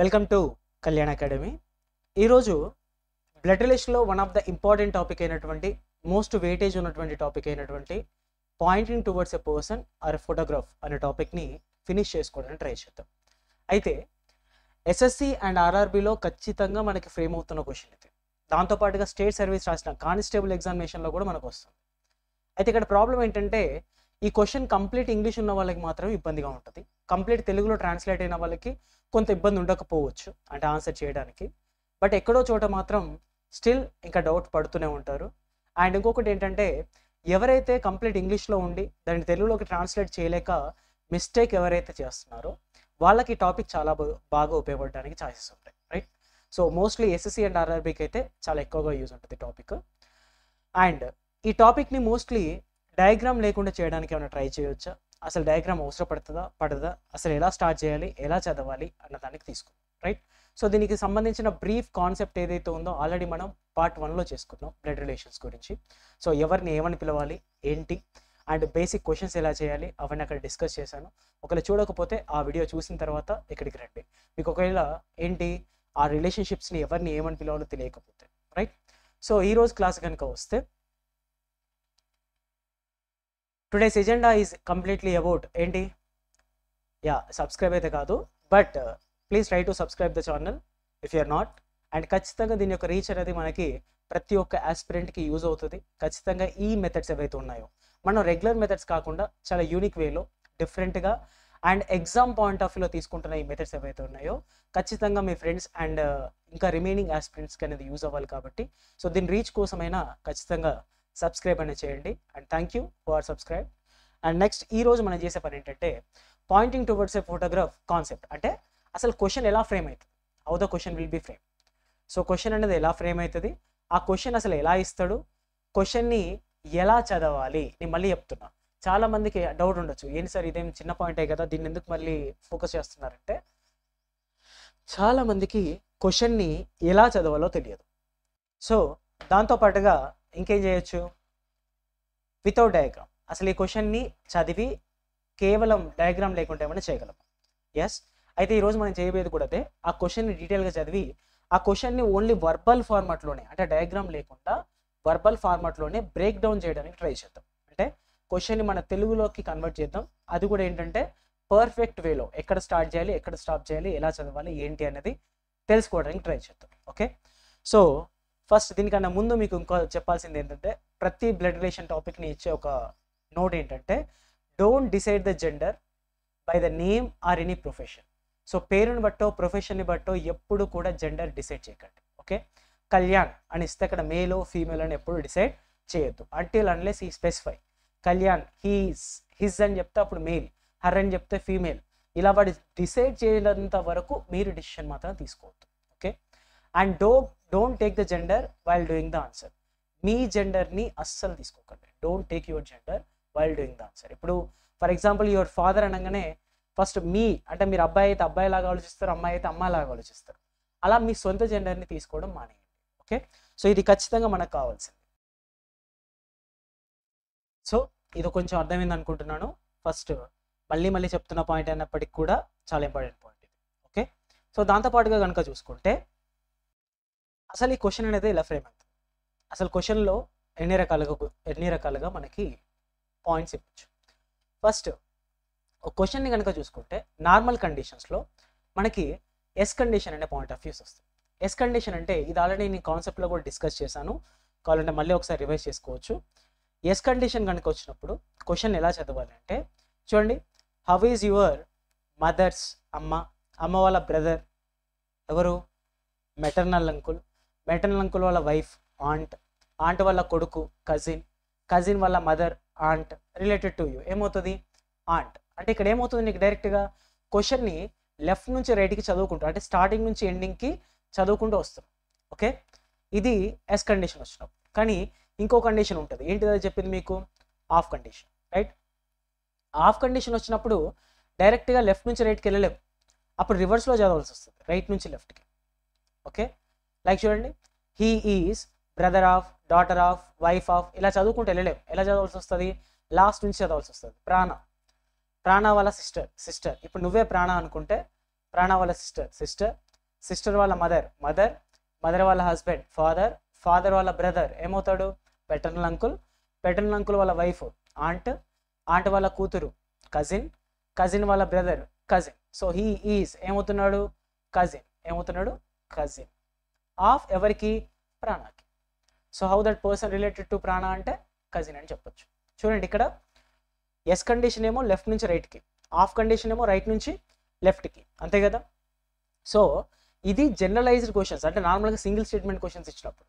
Welcome to Kalyan academy. ఈరోజు blood రిలేషన్లో one of the important topic అయినటువంటి మోస్ట్ వెయిటేజ్ ఉన్నటువంటి టాపిక్ అయినటువంటి Poynting towards a person are a photograph అనే టాపిక్ని ఫినిష్ చేసుకోవడానికి ట్రై చేద్దాం. అయితే ఎస్ఎస్సి అండ్ ఆర్ఆర్బిలో ఖచ్చితంగా మనకి ఫ్రేమ్ అవుతున్న క్వశ్చన్ ఇది. దాంతోపాటుగా స్టేట్ సర్వీస్ రాసిన కానిస్టేబుల్ ఎగ్జామినేషన్లో కూడా మనకు వస్తుంది. అయితే ఇక్కడ ప్రాబ్లం ఏంటంటే ఈ క్వశ్చన్ కంప్లీట్ ఇంగ్లీష్ ఉన్న వాళ్ళకి మాత్రం ఇబ్బందిగా ఉంటుంది. కంప్లీట్ తెలుగులో ట్రాన్స్లేట్ అయిన వాళ్ళకి కొంత ఇబ్బంది ఉండకపోవచ్చు అంటే ఆన్సర్ చేయడానికి. బట్ ఎక్కడో చోట మాత్రం స్టిల్ ఇంకా డౌట్ పడుతూనే ఉంటారు. అండ్ ఇంకొకటి ఏంటంటే ఎవరైతే కంప్లీట్ ఇంగ్లీష్లో ఉండి దాన్ని తెలుగులోకి ట్రాన్స్లేట్ చేయలేక మిస్టేక్ ఎవరైతే చేస్తున్నారో వాళ్ళకి ఈ టాపిక్ చాలా బాగా ఉపయోగపడడానికి ఛాన్సెస్ ఉంటాయి, right? So mostly SSC and ఆర్ఆర్బీకి అయితే చాలా ఎక్కువగా యూజ్ ఉంటుంది టాపిక్. అండ్ ఈ టాపిక్ని మోస్ట్లీ డయాగ్రామ్ లేకుండా చేయడానికి ఏమైనా ట్రై చేయవచ్చా, అసలు డయాగ్రామ్ అవసరం పడదా, అసలు ఎలా స్టార్ట్ చేయాలి, ఎలా చదవాలి అన్న దానికి తీసుకుందాం, రైట్? సో దీనికి సంబంధించిన బ్రీఫ్ కాన్సెప్ట్ ఏదైతే ఉందో ఆల్రెడీ మనం పార్ట్ 1లో చేసుకున్నాం బ్లడ్ రిలేషన్స్ గురించి. సో ఎవరిని ఏమని పిలవాలి ఏంటి అండ్ బేసిక్ క్వశ్చన్స్ ఎలా చేయాలి అవన్నీ అక్కడ డిస్కస్ చేశాను. ఒకవేళ చూడకపోతే ఆ వీడియో చూసిన తర్వాత ఇక్కడికి రండి. మీకు ఒకవేళ ఏంటి ఆ రిలేషన్షిప్స్ని ఎవరిని ఏమని పిలవాలో తెలియకపోతే, రైట్? సో ఈరోజు క్లాస్ కనుక వస్తే today's agenda is completely about ఏంటి, సబ్స్క్రైబ్ అయితే కాదు, but please try to subscribe the channel if you are not. And ఖచ్చితంగా దీని యొక్క రీచ్ అనేది మనకి ప్రతి ఒక్క ఆస్పిరెంట్కి యూజ్ అవుతుంది. ఖచ్చితంగా ఈ మెథడ్స్ ఏవైతే ఉన్నాయో మనం రెగ్యులర్ మెథడ్స్ కాకుండా చాలా యూనిక్ వేలో డిఫరెంట్గా అండ్ ఎగ్జామ్ పాయింట్ ఆఫ్ వ్యూలో తీసుకుంటున్న ఈ మెథడ్స్ ఏవైతే ఉన్నాయో ఖచ్చితంగా మీ ఫ్రెండ్స్ అండ్ ఇంకా రిమైనింగ్ ఆస్పిరెంట్స్కి అనేది యూజ్ అవ్వాలి. కాబట్టి సో దీని రీచ్ కోసమైనా ఖచ్చితంగా సబ్స్క్రైబ్ అనేది చేయండి. And thank you for subscribe. And next ఈరోజు మనం చేసే పని ఏంటంటే Poynting towards a photograph concept. అంటే అసలు క్వశ్చన్ ఎలా ఫ్రేమ్ అవుతుంది, how the question will be frame. So question అనేది ఎలా ఫ్రేమ్ అవుతుంది, ఆ క్వశ్చన్ అసలు ఎలా ఇస్తాడు, క్వశ్చన్ని ఎలా చదవాలి. నేను మళ్ళీ చెప్తున్నా, చాలా మందికి డౌట్ ఉండొచ్చు, ఏంటి సార్ ఇదేం చిన్న పాయింటే కదా దీన్ని ఎందుకు మళ్ళీ ఫోకస్ చేస్తున్నారంటే చాలా మందికి క్వశ్చన్ని ఎలా చదవాలో తెలియదు. సో దాంతోపాటుగా ఇంకేం చేయొచ్చు, వితౌట్ డయాగ్రామ్ అసలు ఈ క్వశ్చన్ని చదివి కేవలం డయాగ్రామ్ లేకుండా ఏమైనా చేయగలము. ఎస్, అయితే ఈరోజు మనం చేయబోయేది కూడా అదే. ఆ క్వశ్చన్ని డీటెయిల్గా చదివి ఆ క్వశ్చన్ని ఓన్లీ వర్బల్ ఫార్మాట్లోనే అంటే డయాగ్రామ్ లేకుండా వర్బల్ ఫార్మాట్లోనే బ్రేక్ డౌన్ చేయడానికి ట్రై చేద్దాం. అంటే క్వశ్చన్ని మన తెలుగులోకి కన్వర్ట్ చేద్దాం. అది కూడా ఏంటంటే పర్ఫెక్ట్ వేలో ఎక్కడ స్టార్ట్ చేయాలి, ఎక్కడ స్టాప్ చేయాలి, ఎలా చదవాలి ఏంటి అనేది తెలుసుకోవడానికి ట్రై చేద్దాం. ఓకే, సో ఫస్ట్ దీనికన్నా ముందు మీకు ఇంకో చెప్పాల్సింది ఏంటంటే ప్రతి బ్లడ్ రిలేషన్ టాపిక్ని ఇచ్చే ఒక నోట్ ఏంటంటే don't decide the gender by the name or any profession. So పేరుని బట్టో ప్రొఫెషన్ని బట్టో ఎప్పుడు కూడా జెండర్ డిసైడ్ చేయకండి. ఓకే, కళ్యాణ్ అని ఇస్తే అక్కడ మేలో ఫీమేల్ అని ఎప్పుడు డిసైడ్ చేయొద్దు అంటిల్ అన్లెస్ ఈ స్పెసిఫై. కళ్యాణ్ హిజ్ అని చెప్తే అప్పుడు మేల్, హర్ అని చెప్తే ఫీమేల్. ఇలా వాడు డిసైడ్ చేయనంత వరకు మీరు డిసిషన్ మాత్రం తీసుకోవద్దు. Okay, and don't take the gender while doing the answer. మీ జెండర్ని అస్సలు తీసుకోకండి. Don't take your gender while doing the answer. ఇప్పుడు ఫర్ ఎగ్జాంపుల్ యువర్ ఫాదర్ అనగానే ఫస్ట్ మీ అంటే మీరు అబ్బాయి అయితే అబ్బాయి లాగా ఆలోచిస్తారు, అమ్మాయి అయితే అమ్మాయి లాగా ఆలోచిస్తారు. అలా మీ సొంత జెండర్ని తీసుకోవడం మానేయండి. ఓకే, సో ఇది ఖచ్చితంగా మనకు కావాల్సింది. సో ఇది కొంచెం అర్థమైంది అనుకుంటున్నాను. ఫస్ట్ మళ్ళీ చెప్తున్న పాయింట్ అయినప్పటికీ కూడా చాలా ఇంపార్టెంట్ పాయింట్ ఇది. ఓకే, సో దాంతోపాటుగా కనుక చూసుకుంటే అసలు ఈ క్వశ్చన్ అనేది ఎలా ఫ్రేమ్ అవుతుంది, అసలు క్వశ్చన్లో ఎన్ని రకాలుగా మనకి పాయింట్స్ ఇవ్వచ్చు. ఫస్ట్ ఒక క్వశ్చన్ని కనుక చూసుకుంటే నార్మల్ కండిషన్స్లో మనకి ఎస్ కండిషన్ అనే పాయింట్ ఆఫ్ వ్యూస్ వస్తుంది. ఎస్ కండిషన్ అంటే ఇది ఆల్రెడీ నేను కాన్సెప్ట్లో కూడా డిస్కస్ చేశాను, కావాలంటే మళ్ళీ ఒకసారి రివైజ్ చేసుకోవచ్చు. ఎస్ కండిషన్ కనుక వచ్చినప్పుడు క్వశ్చన్ ఎలా చదవాలి అంటే చూడండి, హౌ ఈజ్ యువర్ మదర్స్ అమ్మ వాళ్ళ బ్రదర్ ఎవరు, మెటర్నల్ అంకుల్ వాళ్ళ వైఫ్ ఆంట్ వాళ్ళ కొడుకు కజిన్ వాళ్ళ mother aunt related to you ఏమవుతుంది ఆంట్. అంటే ఇక్కడ ఏమవుతుంది, నీకు డైరెక్ట్గా క్వశ్చన్ని లెఫ్ట్ నుంచి రైట్కి చదువుకుంటూ అంటే స్టార్టింగ్ నుంచి ఎండింగ్కి చదువుకుంటూ వస్తాం. ఓకే, ఇది ఎస్ కండిషన్ వచ్చినప్పుడు. కానీ ఇంకో కండిషన్ ఉంటుంది, ఏంటిదో చెప్పింది మీకు, of condition, right? Of condition వచ్చినప్పుడు డైరెక్ట్గా లెఫ్ట్ నుంచి రైట్కి వెళ్ళలేము, అప్పుడు రివర్స్లో చదవాల్సి వస్తుంది, రైట్ నుంచి లెఫ్ట్కి. ఓకే, లైక్ చూడండి, he is brother of, daughter of, wife of, ఇలా చదువుకుంటూ వెళ్ళలేము. ఎలా చదవాల్సి వస్తుంది, లాస్ట్ నుంచి చదవాల్సి వస్తుంది. ప్రాణ వాళ్ళ సిస్టర్. ఇప్పుడు నువ్వే ప్రాణ అనుకుంటే ప్రాణ వాళ్ళ సిస్టర్, సిస్టర్ వాళ్ళ మదర్, మదర్ వాళ్ళ హస్బెండ్ ఫాదర్ వాళ్ళ బ్రదర్ ఏమవుతాడు? పెటర్నల్ అంకుల్ వాళ్ళ వైఫ్ ఆంట్ వాళ్ళ కూతురు కజిన్ వాళ్ళ brother cousin. So he is ఏమవుతున్నాడు? కజిన్ ఆఫ్ ఎవరికి? ప్రాణకి. So how that person related to Prana అంటే కజిన్ అని చెప్పొచ్చు. చూడండి ఇక్కడ ఎస్ కండిషన్ ఏమో లెఫ్ట్ నుంచి రైట్కి, ఆఫ్ కండిషన్ ఏమో రైట్ నుంచి లెఫ్ట్కి, అంతే కదా. సో ఇది జనరలైజ్డ్ క్వశ్చన్స్, అంటే నార్మల్గా సింగిల్ స్టేట్మెంట్ క్వశ్చన్స్ ఇచ్చినప్పుడు.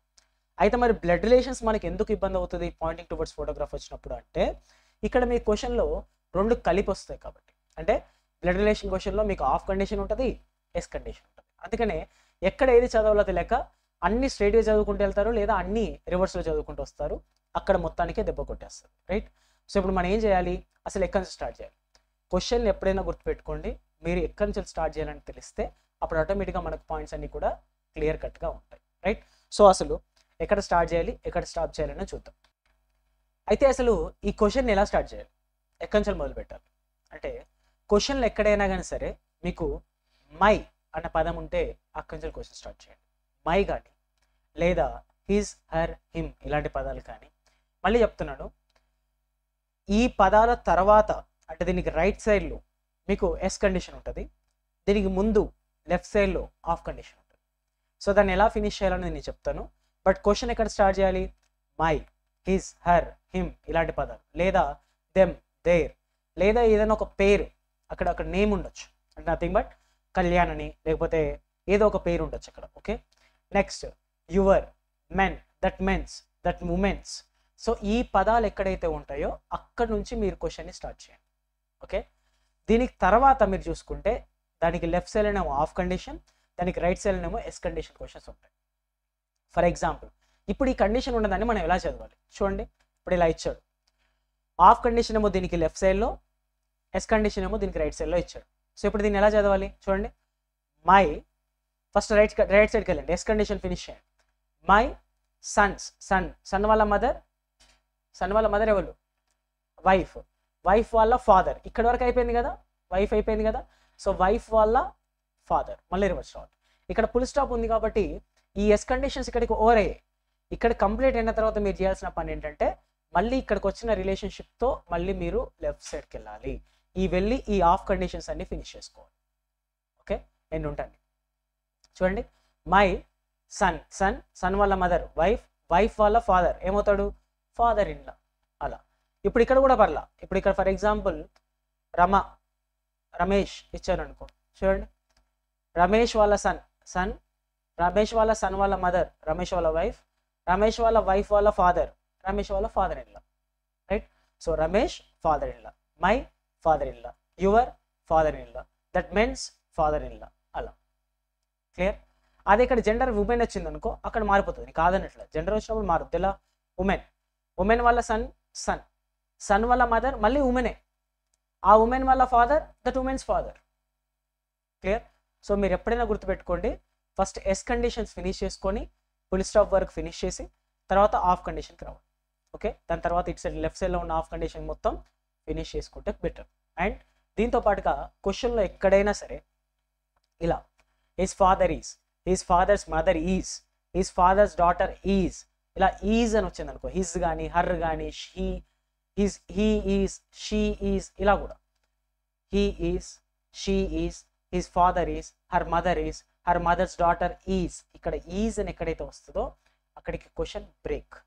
అయితే మరి బ్లడ్ రిలేషన్స్ మనకి ఎందుకు ఇబ్బంది అవుతుంది పాయింటింగ్ టువర్డ్స్ ఫోటోగ్రాఫ్ వచ్చినప్పుడు అంటే, ఇక్కడ మీ క్వశ్చన్లో రెండు కలిపి వస్తాయి కాబట్టి. అంటే బ్లడ్ రిలేషన్ క్వశ్చన్లో మీకు ఆఫ్ కండిషన్ ఉంటుంది, ఎస్ కండిషన్ ఉంటుంది. అందుకనే ఎక్కడ ఏది చదవాలో తెలియక అన్ని స్ట్రైట్గా చదువుకుంటూ వెళ్తారు, లేదా అన్ని రివర్స్లో చదువుకుంటూ వస్తారు, అక్కడ మొత్తానికే దెబ్బ కొట్టేస్తారు, రైట్. సో ఇప్పుడు మనం ఏం చేయాలి? అసలు ఎక్కడి నుంచి స్టార్ట్ చేయాలి? క్వశ్చన్ ఎప్పుడైనా గుర్తుపెట్టుకోండి, మీరు ఎక్కడి నుంచి స్టార్ట్ చేయాలని తెలిస్తే అప్పుడు ఆటోమేటిక్గా మనకు పాయింట్స్ అన్ని కూడా క్లియర్ కట్గా ఉంటాయి, రైట్. సో అసలు ఎక్కడ స్టార్ట్ చేయాలి, ఎక్కడ స్టాప్ చేయాలని చూద్దాం. అయితే అసలు ఈ క్వశ్చన్ ఎలా స్టార్ట్ చేయాలి, ఎక్కడి నుంచి మొదలు పెట్టాలి అంటే, క్వశ్చన్లు ఎక్కడైనా కానీ సరే మీకు మై అన్న పదం ఉంటే అక్కడి నుంచి క్వశ్చన్ స్టార్ట్ చేయండి. మై కానీ లేదా హిజ్ హర్ హిమ్ ఇలాంటి పదాలు కానీ. మళ్ళీ చెప్తున్నాను, ఈ పదాల తర్వాత అంటే దీనికి రైట్ సైడ్లో మీకు ఎస్ కండిషన్ ఉంటుంది, దీనికి ముందు లెఫ్ట్ సైడ్లో ఆఫ్ కండిషన్ ఉంటుంది. సో దాన్ని ఎలా ఫినిష్ చేయాలని నేను చెప్తాను. బట్ క్వశ్చన్ ఎక్కడ స్టార్ట్ చేయాలి? మై, హిజ్, హర్, హిమ్ ఇలాంటి పదాలు, లేదా దెమ్, దేర్, లేదా ఏదైనా ఒక పేరు, అక్కడ నేమ్ ఉండొచ్చు, అంటే నథింగ్ బట్ కళ్యాణ్ అని, లేకపోతే ఏదో ఒక పేరు ఉండొచ్చు అక్కడ, okay. Next your, men, that men's, that women's. So ఈ పదాలు ఎక్కడైతే ఉంటాయో అక్కడ నుంచి మీరు క్వశ్చన్ని స్టార్ట్ చేయండి, ఓకే. దీనికి తర్వాత మీరు చూసుకుంటే దానికి లెఫ్ట్ సైడ్ ఏమో ఆఫ్ కండిషన్, దానికి రైట్ సైడ్ ఏమో ఎస్ కండిషన్ క్వశ్చన్స్ ఉంటాయి. ఫర్ ఎగ్జాంపుల్ ఇప్పుడు ఈ కండిషన్ ఉన్నదాన్ని మనం ఎలా చదవాలి చూడండి. ఇప్పుడు ఇలా ఇచ్చాడు, ఆఫ్ కండిషన్ ఏమో దీనికి లెఫ్ట్ సైడ్లో, ఎస్ కండిషన్ ఏమో దీనికి రైట్ సైడ్లో ఇచ్చాడు. సో ఇప్పుడు దీన్ని ఎలా చదవాలి చూడండి. మై, ఫస్ట్ రైట్ సైడ్కి వెళ్ళండి, ఎస్ కండిషన్ ఫినిష్ చేయండి. మై సన్స్, సన్ వాళ్ళ మదర్ ఎవరు? వైఫ్ వాళ్ళ ఫాదర్. ఇక్కడ వరకు అయిపోయింది కదా, వైఫ్ అయిపోయింది కదా. సో వైఫ్ వాళ్ళ ఫాదర్, మళ్ళీ రివర్స్ రావాలి. ఇక్కడ ఫుల్ స్టాప్ ఉంది కాబట్టి ఈ ఎస్ కండిషన్స్ ఇక్కడికి ఓవర్ అయ్యాయి. ఇక్కడ కంప్లీట్ అయిన తర్వాత మీరు చేయాల్సిన పని ఏంటంటే మళ్ళీ ఇక్కడికి వచ్చిన రిలేషన్షిప్తో మళ్ళీ మీరు లెఫ్ట్ సైడ్కి వెళ్ళాలి. వెళ్ళి ఈ ఆఫ్ కండిషన్స్ అన్ని ఫినిష్ చేసుకోవాలి, ఓకే. నేను ఉంటాను చూడండి. మై సన్ వాళ్ళ మదర్, వైఫ్ వాళ్ళ ఫాదర్ ఏమవుతాడు? Father in law. అలా ఇప్పుడు ఇక్కడ కూడా పర్లా. ఇప్పుడు ఇక్కడ ఫర్ ఎగ్జాంపుల్ రమేష్ ఇచ్చారు అనుకో, చూడండి. రమేష్ వాళ్ళ సన్ వాళ్ళ మదర్, రమేష్ వాళ్ళ వైఫ్, రమేష్ వాళ్ళ వైఫ్ వాళ్ళ ఫాదర్, రమేష్ వాళ్ళ father in law, right. So Ramesh father in law, my father in law, your father in law, that men's father in law, అలా క్లియర్. అదే ఇక్కడ జెండర్ ఉమెన్ వచ్చింది అనుకో, అక్కడ మారిపోతుంది, కాదన్నట్ల. జెండర్ వచ్చినప్పుడు మారుతుంది. ఎలా? ఉమెన్ వాళ్ళ సన్ వాళ్ళ మదర్, మళ్ళీ ఉమెనే, ఆ ఉమెన్ వాళ్ళ father, that women's father, clear. So మీరు ఎప్పుడైనా గుర్తుపెట్టుకోండి, ఫస్ట్ ఎస్ కండిషన్స్ ఫినిష్ చేసుకొని ఫుల్ స్టాప్ వర్క్ ఫినిష్ చేసి తర్వాత ఆఫ్ కండిషన్కి రావాలి, ఓకే. దాని తర్వాత ఇటు సైడ్ లెఫ్ట్ సైడ్లో ఉన్న ఆఫ్ కండిషన్ మొత్తం ఫినిష్ చేసుకుంటే బెటర్. అండ్ దీంతో పాటుగా క్వశ్చన్లో ఎక్కడైనా సరే ఇలా his father is, his father's mother is, his father's daughter is, ఇలా ఈజ్ అని వచ్చింది అనుకో, హిజ్ కానీ హర్ కానీ హీ ఈజ్, షీ ఈజ్, ఇలా కూడా he is, she is, his father is, her mother is, her mothers daughter is. ఇక్కడ is అని ఎక్కడైతే వస్తుందో అక్కడికి క్వశ్చన్ బ్రేక్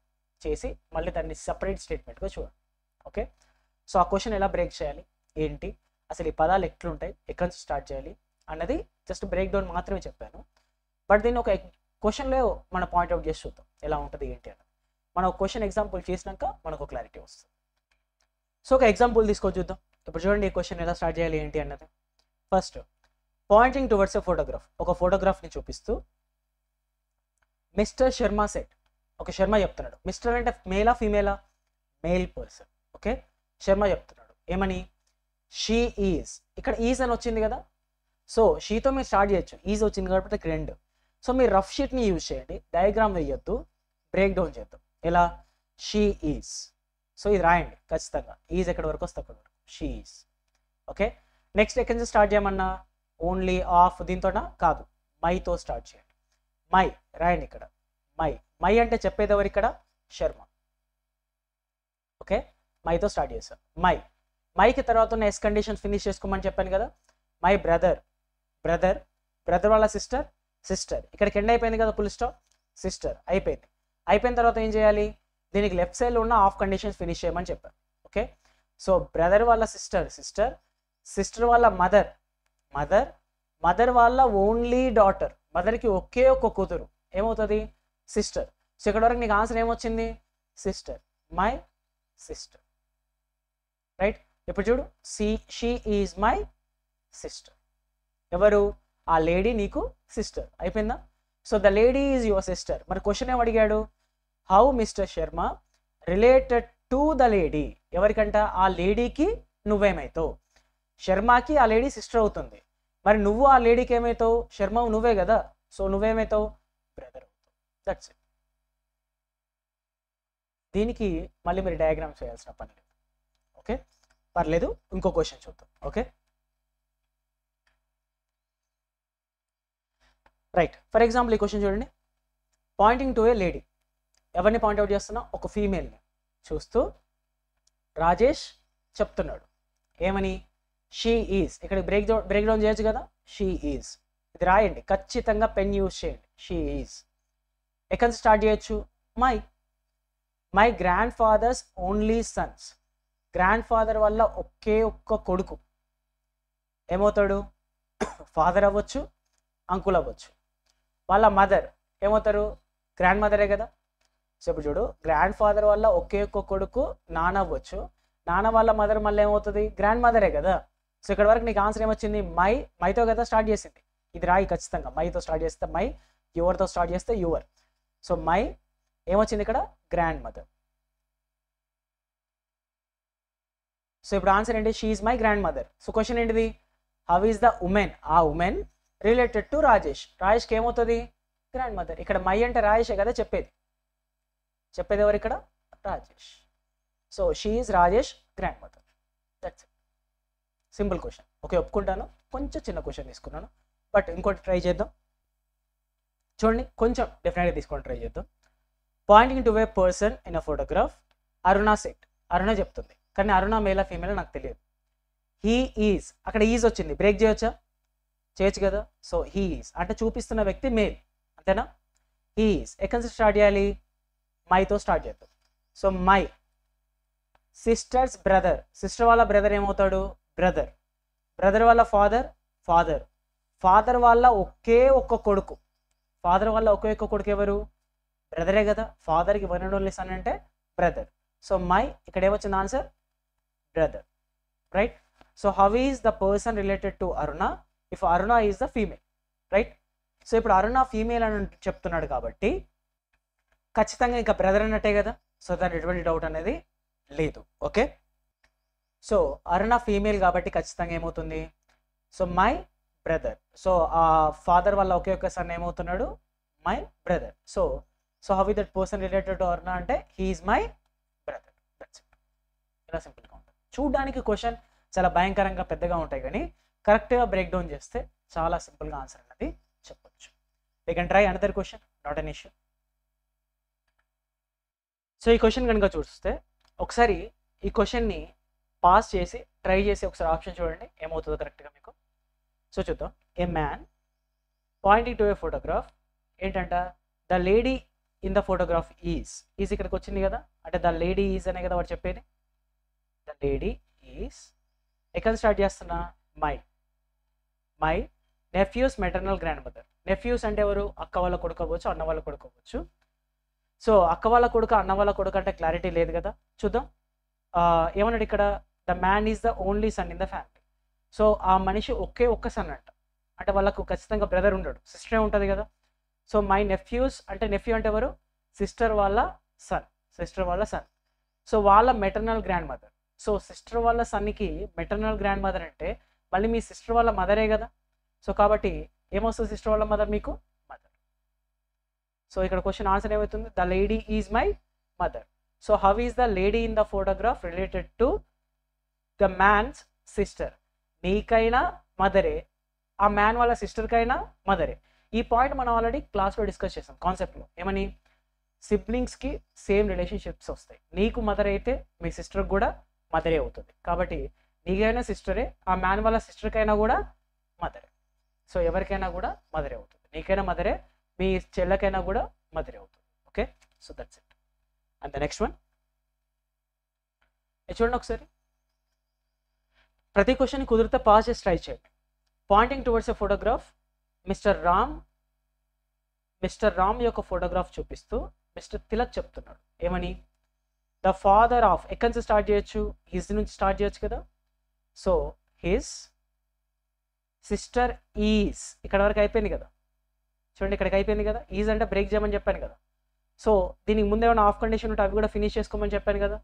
చేసి మళ్ళీ దాన్ని సపరేట్ స్టేట్మెంట్గా చూడండి, ఓకే. సో ఆ క్వశ్చన్ ఎలా బ్రేక్ చేయాలి ఏంటి, అసలు ఈ పదాలు ఎట్లుంటాయి, ఎక్కడి నుంచి స్టార్ట్ చేయాలి అన్నది జస్ట్ బ్రేక్ డౌన్ మాత్రమే చెప్పాను. బట్ దీన్ని ఒక క్వశ్చన్లో మనం పాయింట్అవుట్ చేసి చూద్దాం ఎలా ఉంటుంది ఏంటి అన్నది. మనం ఒక క్వశ్చన్ ఎగ్జాంపుల్ చేసినాక మనకు క్లారిటీ వస్తుంది. సో ఒక ఎగ్జాంపుల్ తీసుకొని చూద్దాం. ఇప్పుడు చూడండి ఈ క్వశ్చన్ ఎలా స్టార్ట్ చేయాలి ఏంటి అన్నది. ఫస్ట్ పాయింటింగ్ టువర్డ్స్ ఎ ఫోటోగ్రాఫ్, ఒక ఫోటోగ్రాఫ్ని చూపిస్తూ మిస్టర్ శర్మ సెట్, ఒక శర్మ చెప్తున్నాడు. మిస్టర్ అంటే మేలా ఫీమేలా? Male person, okay. శర్మ చెప్తున్నాడు ఏమని? షీ ఈజ్, ఇక్కడ ఈజ్ అని వచ్చింది కదా, సో షీతో మీరు స్టార్ట్ చేయొచ్చు, ఈజ్ వచ్చింది కాబట్టి ఇక్కడ రెండు. సో మీరు రఫ్ షీట్ని యూజ్ చేయండి, డయాగ్రామ్ వేయొద్దు, బ్రేక్ డౌన్ చేద్దాం. ఎలా? She is. సో ఇది రాయండి ఖచ్చితంగా, ఈజ్ ఎక్కడి వరకు వస్తే అక్కడ వరకు, షీ ఈజ్, ఓకే. నెక్స్ట్ ఎక్కడి నుంచి స్టార్ట్ చేయమన్నా? ఓన్లీ ఆఫ్ దీంతోనా? కాదు, మైతో స్టార్ట్ చేయండి. మై రాయండి ఇక్కడ. మై అంటే చెప్పేది ఎవరు ఇక్కడ? శర్మ. ఓకే, మైతో స్టార్ట్ చేశాం. మైకి తర్వాత ఉన్న ఎస్ కండిషన్ ఫినిష్ చేసుకోమని చెప్పాను కదా. మై బ్రదర్ వాళ్ళ సిస్టర్. ఇక్కడికి ఎండ్ అయిపోయింది కదా, ఫుల్ స్టాప్. సిస్టర్ అయిపోయిన తర్వాత ఏం చేయాలి? దీనికి లెఫ్ట్ సైడ్లో ఉన్న హాఫ్ కండిషన్స్ ఫినిష్ చేయమని చెప్పాను. ఓకే, సో బ్రదర్ వాళ్ళ సిస్టర్ వాళ్ళ మదర్ వాళ్ళ ఓన్లీ డాటర్. మదర్కి ఒకే ఒక్క కూతురు ఏమవుతుంది? సిస్టర్. సో ఇక్కడ వరకు నీకు ఆన్సర్ ఏమొచ్చింది? Sister, my sister. రైట్, ఇప్పుడు చూడు, షీ ఈజ్ మై సిస్టర్. ఎవరు? ఆ లేడీ నీకు సిస్టర్. అయిపోయిందా? So the lady is your sister. మరి క్వశ్చన్ ఏం అడిగాడు? How mister Sharma related to the lady. ఎవరికంట? ఆ లేడీకి నువ్వేమవుతావు? శర్మకి ఆ లేడీ సిస్టర్ అవుతుంది. మరి నువ్వు ఆ లేడీకి ఏమవుతావు? శర్మ నువ్వే కదా, సో నువ్వేమవుతావు? బ్రదర్ అవుతావు. That's it. దీనికి మళ్ళీ మీరు డయాగ్రామ్స్ చేయాల్సిన పని లేదు. ఓకే, పర్లేదు. ఇంకో క్వశ్చన్ చూద్దాం. Okay, right. ఫర్ ఎగ్జాంపుల్ ఈ క్వశ్చన్ చూడండి. Pointing to a lady. ఎవరిని పాయింట్అవుట్ చేస్తున్నా? ఒక ఫీమేల్ని చూస్తూ రాజేష్ చెప్తున్నాడు. ఏమని? She is. ఇక్కడ బ్రేక్ డౌన్ చేయొచ్చు కదా. షీ ఈజ్ ఇది రాయండి, ఖచ్చితంగా పెన్ యూజ్ చేయండి. She is. ఎక్కడ స్టార్ట్ చేయొచ్చు? My grandfather's only sons. Grandfather వల్ల ఒకే ఒక్క కొడుకు ఏమవుతాడు? ఫాదర్ అవ్వచ్చు, అంకుల్ అవ్వచ్చు. వాళ్ళ మదర్ ఏమవుతారు? గ్రాండ్ మదరే కదా. సో ఇప్పుడు చూడు, గ్రాండ్ ఫాదర్ వల్ల ఒకే ఒక్క కొడుకు నాన్న అవ్వచ్చు, నాన్న వాళ్ళ మదర్ మళ్ళీ ఏమవుతుంది? గ్రాండ్ మదరే కదా. సో ఇక్కడ వరకు నీకు ఆన్సర్ ఏమొచ్చింది? మైతో కదా స్టార్ట్ చేసింది. ఇది రాయి ఖచ్చితంగా. మైతో స్టార్ట్ చేస్తే మై, యువర్తో స్టార్ట్ చేస్తే యువర్. సో మై ఏమొచ్చింది ఇక్కడ? Grand mother. సో ఇప్పుడు ఆన్సర్ ఏంటి? She is my grand mother. So question ఏంటిది? హౌ ఈజ్ ద ఉమెన్, ఆ ఉమెన్ రిలేటెడ్ టు రాజేష్. రాజేష్కి ఏమవుతుంది? Grand mother. ఇక్కడ మై అంటే రాజేషే కదా చెప్పేది ఎవరు ఇక్కడ? Rajesh. So she is Rajesh grand mother. That's it. Simple question. Okay, ఒప్పుకుంటాను, కొంచెం చిన్న క్వశ్చన్ తీసుకున్నాను, బట్ ఇంకోటి ట్రై చేద్దాం. చూడండి, కొంచెం డెఫినెట్గా తీసుకొని ట్రై చేద్దాం. Pointing to a person in a photograph. Aruna said. Aruna చెప్తుంది, కానీ అరుణ మేలా ఫీమేల్ నాకు తెలియదు. హీ ఈజ్, అక్కడ ఈజ్ వచ్చింది, బ్రేక్ చేయొచ్చా? చేయొచ్చు కదా. సో హీ ఈజ్ అంటే చూపిస్తున్న వ్యక్తి మేల్, అంతేనా? హీ ఈజ్ ఎక్కడి నుంచి స్టార్ట్ చేయాలి? మైతో స్టార్ట్ చేద్దాం. So my sisters brother. Sister వాళ్ళ బ్రదర్ ఏమవుతాడు? బ్రదర్ వాళ్ళ ఫాదర్ వాళ్ళ ఒకే ఒక్క కొడుకు. ఫాదర్ వాళ్ళ ఒకే ఒక్క కొడుకు ఎవరు? బ్రదరే కదా. ఫాదర్కి వన్ అండ్ ఓన్లీ సన్ అంటే బ్రదర్. సో మై ఇక్కడ ఏమొచ్చింది answer? Brother. Right. So how is the person related to Aruna if Aruna is the female. Right. So ఇప్పుడు అరుణ ఫీమేల్ అని చెప్తున్నాడు కాబట్టి ఖచ్చితంగా ఇంకా బ్రదర్ అన్నట్టే కదా. సో దాని ఎటువంటి డౌట్ అనేది లేదు. ఓకే, సో అరుణ ఫీమేల్ కాబట్టి ఖచ్చితంగా ఏమవుతుంది? So my brother. సో ఆ ఫాదర్ వల్ల ఒకే ఒక్క సన్ ఏమవుతున్నాడు? My brother. So how is that person related to Aruna అంటే he is my brother. That's it. ఇలా సింపుల్గా ఉంటుంది. చూడడానికి క్వశ్చన్ చాలా భయంకరంగా పెద్దగా ఉంటాయి, కానీ కరెక్ట్గా బ్రేక్ డౌన్ చేస్తే చాలా సింపుల్గా ఆన్సర్ అనేది చెప్పొచ్చు. You can try another question, not an issue. So ఈ క్వశ్చన్ కనుక చూస్తే ఒకసారి ఈ క్వశ్చన్ని పాస్ చేసి ట్రై చేసి ఒకసారి ఆప్షన్ చూడండి ఏమవుతుందో కరెక్ట్గా మీకు. సో చూద్దాం. A man pointing to a photograph. ఏంటంట? The lady in the photograph is ఇక్కడికి వచ్చింది కదా, అంటే ద లేడీ ఈజ్ అనే కదా వాడు చెప్పేది. ద లేడీ ఈజ్ ఎక్కడ స్టార్ట్ చేస్తున్నా? My nephews maternal grand mother. Nephews అంటే ఎవరు? అక్క వాళ్ళ కొడుకు అవ్వచ్చు, అన్న వాళ్ళ కొడుకు అవ్వచ్చు. సో అక్క వాళ్ళ కొడుకు, అన్న వాళ్ళ కొడుకు అంటే క్లారిటీ లేదు కదా. చూద్దాం ఏమన్నాడు ఇక్కడ? The man is the only son in the family. So ఆ మనిషి ఒకే ఒక్క సన్ అంట, అంటే వాళ్ళకు ఖచ్చితంగా బ్రదర్ ఉండడు, సిస్టరే ఉంటుంది కదా. సో మై నెఫ్యూస్ అంటే నెఫ్యూ అంటే ఎవరు? సిస్టర్ వాళ్ళ సన్. సో వాళ్ళ maternal grand mother. So sister వాళ్ళ సన్కి మెటర్నల్ గ్రాండ్ మదర్ అంటే మళ్ళీ మీ సిస్టర్ వాళ్ళ మదరే కదా. సో కాబట్టి ఏమొస్తుంది? సిస్టర్ వాళ్ళ మదర్ మీకు మదర్. సో ఇక్కడ క్వశ్చన్ ఆన్సర్ ఏమవుతుంది? The lady is my mother. So how is the lady in the photograph related to the man's sister? నీకైనా మదరే, ఆ మ్యాన్ వాళ్ళ సిస్టర్కైనా మదరే. ఈ పాయింట్ మనం ఆల్రెడీ క్లాస్లో డిస్కస్ చేసాం కాన్సెప్ట్లో. ఏమని? సిబ్లింగ్స్కి సేమ్ రిలేషన్షిప్స్ వస్తాయి. నీకు మదర్ అయితే మీ సిస్టర్కి కూడా మదరే అవుతుంది. కాబట్టి నీకైనా సిస్టరే, ఆ మ్యాన్ వాళ్ళ సిస్టర్కైనా కూడా మదరే. సో ఎవరికైనా కూడా మదరే అవుతుంది. నీకైనా మదరే, మీ చెల్లెకైనా కూడా మదరే అవుతుంది. Okay, so that's it. And the next one చూడండి ఒకసారి. ప్రతి క్వశ్చన్ కుదిరితే పాస్ చేసి ట్రై చేయండి. పాయింటింగ్ టువర్డ్స్ ఎ ఫోటోగ్రాఫ్, మిస్టర్ రామ్ యొక్క ఫోటోగ్రాఫ్ చూపిస్తూ మిస్టర్ తిలక్ చెప్తున్నాడు. ఏమని? ద ఫాదర్ ఆఫ్, ఎక్కడి నుంచి స్టార్ట్ చేయొచ్చు? హిజ్ నుంచి స్టార్ట్ చేయొచ్చు కదా. సో హిజ్ సిస్టర్ ఈజ్, ఇక్కడ వరకు అయిపోయింది కదా. చూడండి ఇక్కడికి అయిపోయింది కదా. ఈజ్ అంటే బ్రేక్ చేయమని చెప్పాను కదా. సో దీనికి ముందే ఏమైనా ఆఫ్ కండిషన్ ఉంటే అవి కూడా ఫినిష్ చేసుకోమని చెప్పాను కదా.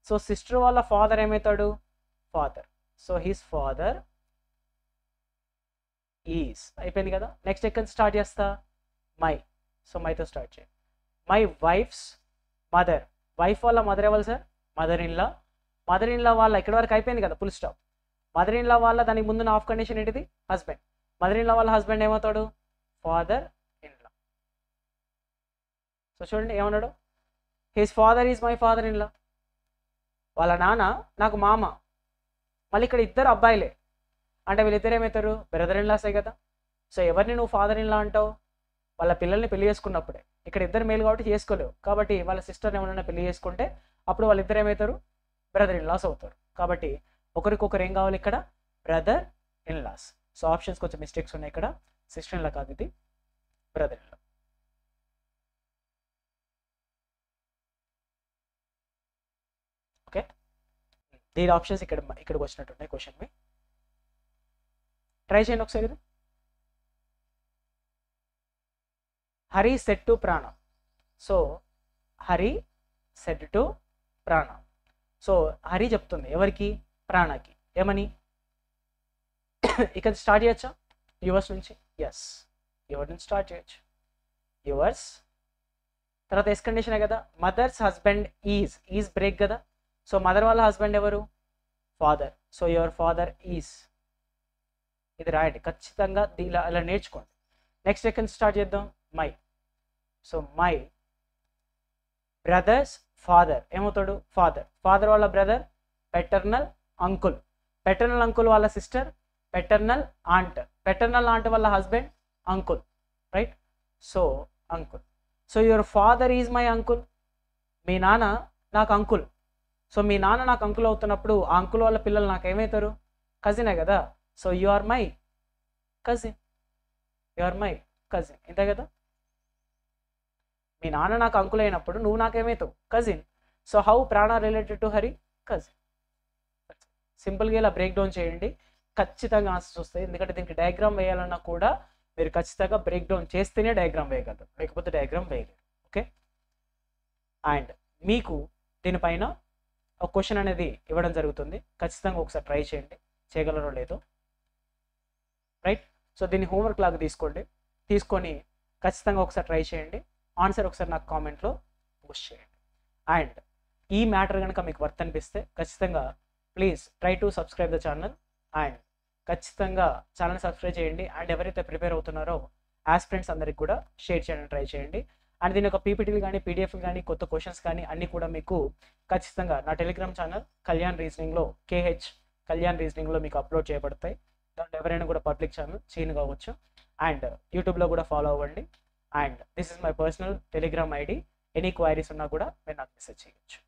సో సిస్టర్ వాళ్ళ ఫాదర్ ఏమవుతాడు? Father. So his father is అయిపోయింది కదా. నెక్స్ట్ ఎక్కడి నుంచి స్టార్ట్ చేస్తా? మై. సో మైతో స్టార్ట్ చేయండి. మై వైఫ్స్ మదర్, వైఫ్ వాళ్ళ మదర్ ఎవరు sir? Mother in law. Mother in law వాళ్ళ ఇక్కడ వరకు అయిపోయింది కదా, full stop. Mother in law వాళ్ళ దానికి ముందున్న ఆఫ్ కండిషన్ ఏంటిది? హస్బెండ్. మదర్ ఇన్ లా వాళ్ళ హస్బెండ్ ఏమవుతాడు? Father in law. సో చూడండి ఏమన్నాడు? His father is my father in లా. వాళ్ళ నాన్న నాకు మామ. మళ్ళీ ఇక్కడ ఇద్దరు అబ్బాయిలే అంటే వీళ్ళిద్దరు ఏమవుతారు? బ్రదర్ ఇన్ లాసే కదా. సో ఎవరిని నువ్వు ఫాదర్ ఇన్ లా అంటావు? వాళ్ళ పిల్లల్ని పెళ్లి చేసుకున్నప్పుడే. ఇక్కడ ఇద్దరు మేలు కాబట్టి చేసుకోలేవు. కాబట్టి వాళ్ళ సిస్టర్ని ఎవరైనా పెళ్లి చేసుకుంటే అప్పుడు వాళ్ళిద్దరు ఏమవుతారు? బ్రదర్ ఇన్ లాస్ అవుతారు. కాబట్టి ఒకరికొకరు ఏం కావాలి ఇక్కడ? Brother in laws. So options కొంచెం మిస్టేక్స్ ఉన్నాయి ఇక్కడ. సిస్టర్ ఇన్ లా కాదు, ఇది బ్రదర్ ఇన్ లా. ఓకే, దీని ఆప్షన్స్ ఇక్కడికి వచ్చినట్టున్నాయి క్వశ్చన్వి. ట్రై చేయండి ఒకసారి. ఇది Hari said to Prana. So Hari said to Prana. So Hari చెప్తుంది ఎవరికి? ప్రాణకి. ఏమని? ఇక్కడ స్టార్ట్ చేయొచ్చా? యువర్స్ నుంచి. ఎస్, యువర్ నుంచి స్టార్ట్ చేయొచ్చు. యువర్స్ తర్వాత ఎస్ కండిషనే కదా. మదర్స్ హస్బెండ్ ఈజ్ బ్రేక్ కదా. సో మదర్ వాళ్ళ హస్బెండ్ ఎవరు? Father. So your father is. ఇది రాయండి ఖచ్చితంగా, ఇలా నేర్చుకోండి. నెక్స్ట్ ఎక్కడి నుంచి స్టార్ట్ చేద్దాం? My. So my brother's father ఏమవుతాడు? ఫాదర్. ఫాదర్ వాళ్ళ brother paternal uncle. Paternal uncle వాళ్ళ sister paternal aunt. Paternal aunt వాళ్ళ husband uncle. Right. So uncle. So your father is my uncle. మీ నాన్న నాకు అంకుల్. సో మీ నాన్న నాకు అంకుల్ అవుతున్నప్పుడు ఆ అంకుల్ వాళ్ళ పిల్లలు నాకు ఏమవుతారు? కజినే కదా. So you are my cousin. You are my cousin, ఇంతే కదా. మీ నాన్న నాకు అంకుల్ అయినప్పుడు నువ్వు నాకేమవుతావు? Cousin. So how Prana related to Hari? Cousin. సింపుల్గా ఇలా బ్రేక్ డౌన్ చేయండి, ఖచ్చితంగా ఆన్సర్స్ వస్తాయి. ఎందుకంటే దీనికి డయాగ్రామ్ వేయాలన్నా కూడా మీరు ఖచ్చితంగా బ్రేక్ డౌన్ చేస్తేనే డయాగ్రామ్ వేయగలరు, లేకపోతే డయాగ్రామ్ వేయలేరు. ఓకే. అండ్ మీకు దీనిపైన ఒక క్వశ్చన్ అనేది ఇవ్వడం జరుగుతుంది, ఖచ్చితంగా ఒకసారి ట్రై చేయండి, చేయగలరో లేదో. రైట్. సో దీన్ని హోంవర్క్ లాగా తీసుకొని ఖచ్చితంగా ఒకసారి ట్రై చేయండి. ఆన్సర్ ఒకసారి నాకు కామెంట్లో పోస్ట్ చేయండి. అండ్ ఈ మ్యాటర్ కనుక మీకు వర్త్ అనిపిస్తే ఖచ్చితంగా please try to subscribe the channel. And ఖచ్చితంగా ఛానల్ సబ్స్క్రైబ్ చేయండి. అండ్ ఎవరైతే ప్రిపేర్ అవుతున్నారో ఆస్పిరెంట్స్ అందరికి కూడా షేర్ చేయడానికి ట్రై చేయండి. అండ్ దీని యొక్క పీపీటీలు కానీ పీడిఎఫ్లు కానీ కొత్త క్వశ్చన్స్ కానీ అన్నీ కూడా మీకు ఖచ్చితంగా నా టెలిగ్రామ్ ఛానల్ కళ్యాణ్ రీజనింగ్లో కళ్యాణ్ రీజనింగ్లో మీకు అప్లోడ్ చేయబడతాయి. దాంట్లో ఎవరైనా కూడా పబ్లిక్ ఛానల్ చేయను కావచ్చు. అండ్ యూట్యూబ్లో కూడా ఫాలో అవ్వండి. And this is my personal Telegram ID. Any queries ఉన్నా కూడా మీరు నాకు మెసేజ్ చేయవచ్చు.